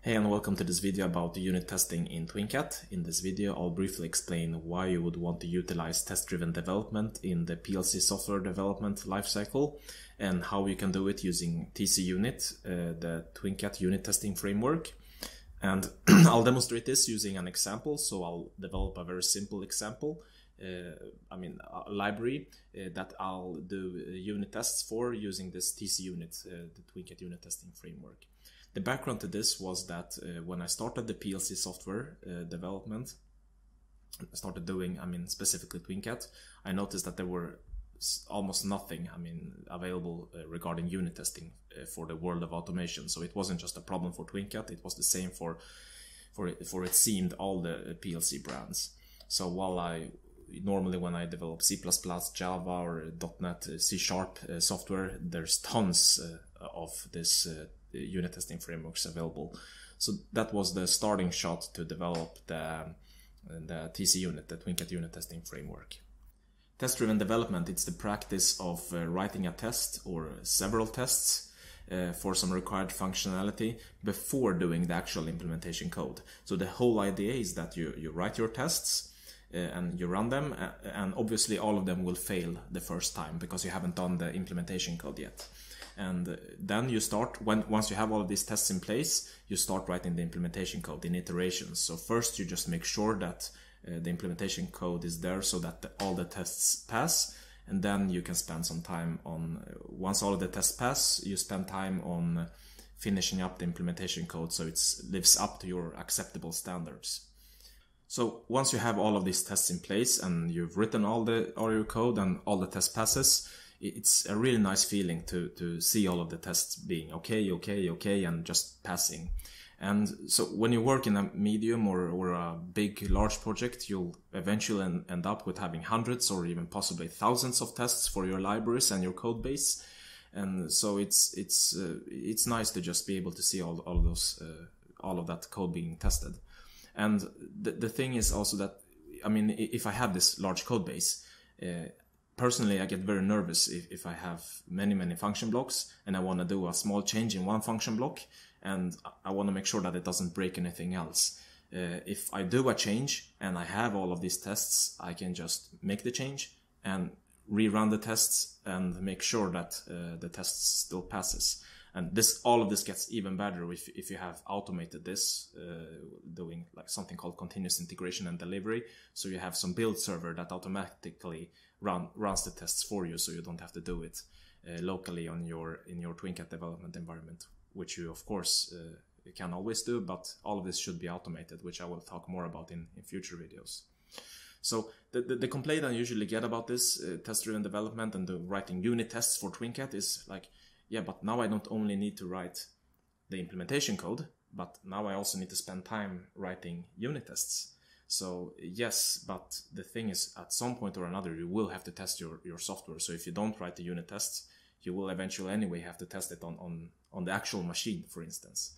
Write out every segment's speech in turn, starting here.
Hey and welcome to this video about the unit testing in TwinCAT. In this video I'll briefly explain why you would want to utilize test-driven development in the PLC software development lifecycle and how you can do it using TcUnit, the TwinCAT unit testing framework. And I'll demonstrate this using an example, so I'll develop a very simple example, a library that I'll do unit tests for using this TcUnit, the TwinCAT unit testing framework. The background to this was that when I started the PLC software development, I started doing, specifically TwinCAT, I noticed that there were almost nothing, available regarding unit testing for the world of automation. So it wasn't just a problem for TwinCAT, it was the same for it seemed all the PLC brands. So while normally when I develop C++, Java or .NET, C# software, there's tons of this unit testing frameworks available. So that was the starting shot to develop the TcUnit, the TwinCAT unit testing framework. Test-driven development, it's the practice of writing a test or several tests for some required functionality before doing the actual implementation code. So the whole idea is that you write your tests and you run them, and obviously all of them will fail the first time because you haven't done the implementation code yet. And then you start, once you have all of these tests in place, you start writing the implementation code in iterations. So first you just make sure that the implementation code is there so that all the tests pass, and then you can spend some time on, once all of the tests pass, you spend time on finishing up the implementation code so it lives up to your acceptable standards. So once you have all of these tests in place and you've written all your code and all the test passes, it's a really nice feeling to see all of the tests being okay, and just passing. And so when you work in a medium or a large project, you'll eventually end up with having hundreds or even possibly thousands of tests for your libraries and your code base. And so it's nice to just be able to see all of that code being tested. And the thing is also that, if I have this large code base, personally, I get very nervous if I have many function blocks and I want to do a small change in one function block and I want to make sure that it doesn't break anything else. If I do a change and I have all of these tests, I can just make the change and rerun the tests and make sure that the test still passes. And all of this gets even better if you have automated this, doing like something called continuous integration and delivery. So you have some build server that automatically runs the tests for you, so you don't have to do it locally in your TwinCAT development environment, which you of course can always do, but all of this should be automated, which I will talk more about in future videos. So the complaint I usually get about this test-driven development and the writing unit tests for TwinCAT is like, yeah, but now I don't only need to write the implementation code, but now I also need to spend time writing unit tests. So yes, but the thing is, at some point or another, you will have to test your software. So if you don't write the unit tests, you will eventually anyway have to test it on the actual machine, for instance.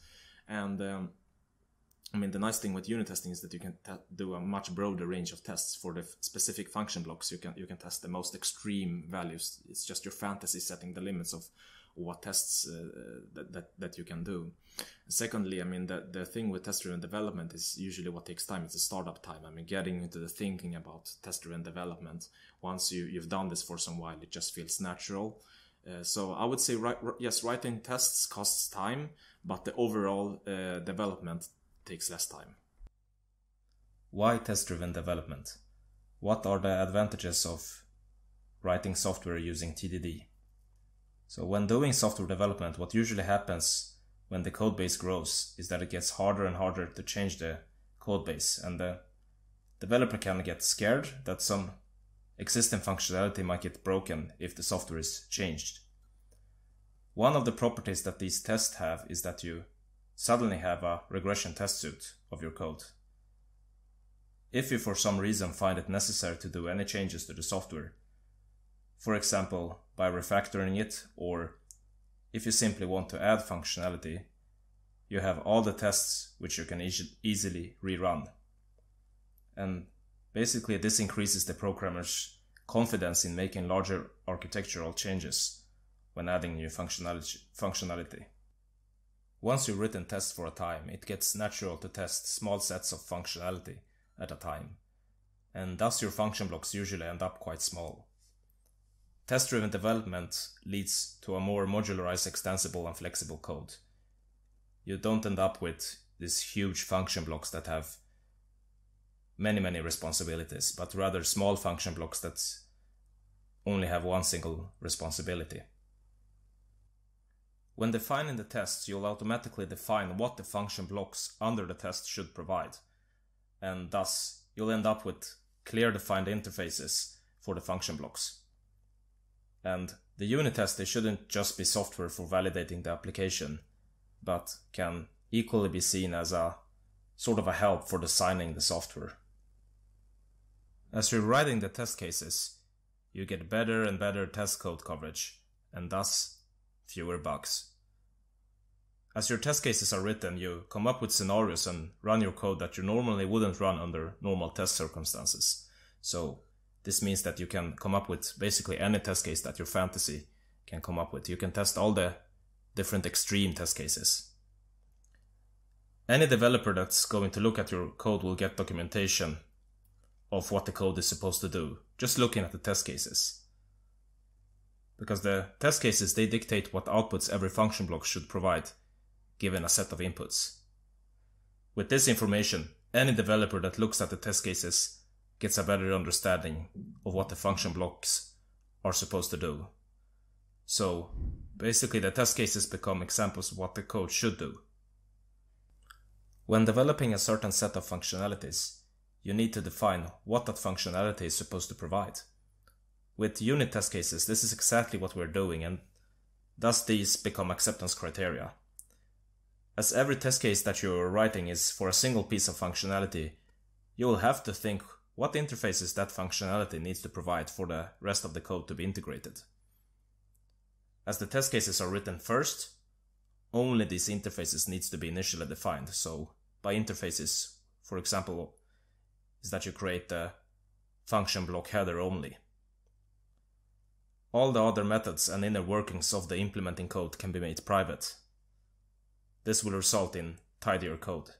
And the nice thing with unit testing is that you can do a much broader range of tests for the specific function blocks. You can test the most extreme values. It's just your fantasy setting the limits of what tests that you can do. Secondly, the thing with test-driven development is usually what takes time. It's the startup time. Getting into the thinking about test-driven development. Once you've done this for some while, it just feels natural. So I would say, yes, writing tests costs time, but the overall development takes less time. Why test-driven development? What are the advantages of writing software using TDD? So when doing software development, what usually happens when the code base grows is that it gets harder and harder to change the code base, and the developer can get scared that some existing functionality might get broken if the software is changed. One of the properties that these tests have is that you suddenly have a regression test suite of your code. If you for some reason find it necessary to do any changes to the software, for example by refactoring it, or if you simply want to add functionality, you have all the tests which you can easily rerun. And basically this increases the programmer's confidence in making larger architectural changes when adding new functionality. Once you've written tests for a time, it gets natural to test small sets of functionality at a time, and thus your function blocks usually end up quite small. Test-driven development leads to a more modularized, extensible and flexible code. You don't end up with these huge function blocks that have many responsibilities, but rather small function blocks that only have one single responsibility. When defining the tests, you'll automatically define what the function blocks under the test should provide, and thus you'll end up with clear defined interfaces for the function blocks. And the unit test, they shouldn't just be software for validating the application, but can equally be seen as a sort of a help for designing the software. As you're writing the test cases, you get better and better test code coverage, and thus fewer bugs. As your test cases are written, you come up with scenarios and run your code that you normally wouldn't run under normal test circumstances. So this means that you can come up with basically any test case that your fantasy can come up with. You can test all the different extreme test cases. Any developer that's going to look at your code will get documentation of what the code is supposed to do, just looking at the test cases. Because the test cases, they dictate what outputs every function block should provide, given a set of inputs. With this information, any developer that looks at the test cases gets a better understanding of what the function blocks are supposed to do. So basically the test cases become examples of what the code should do. When developing a certain set of functionalities, you need to define what that functionality is supposed to provide. With unit test cases, this is exactly what we're doing, and thus these become acceptance criteria. As every test case that you're writing is for a single piece of functionality, you will have to think what interfaces that functionality needs to provide for the rest of the code to be integrated. As the test cases are written first, only these interfaces needs to be initially defined. So by interfaces, for example, is that you create the function block header only. All the other methods and inner workings of the implementing code can be made private. This will result in tidier code.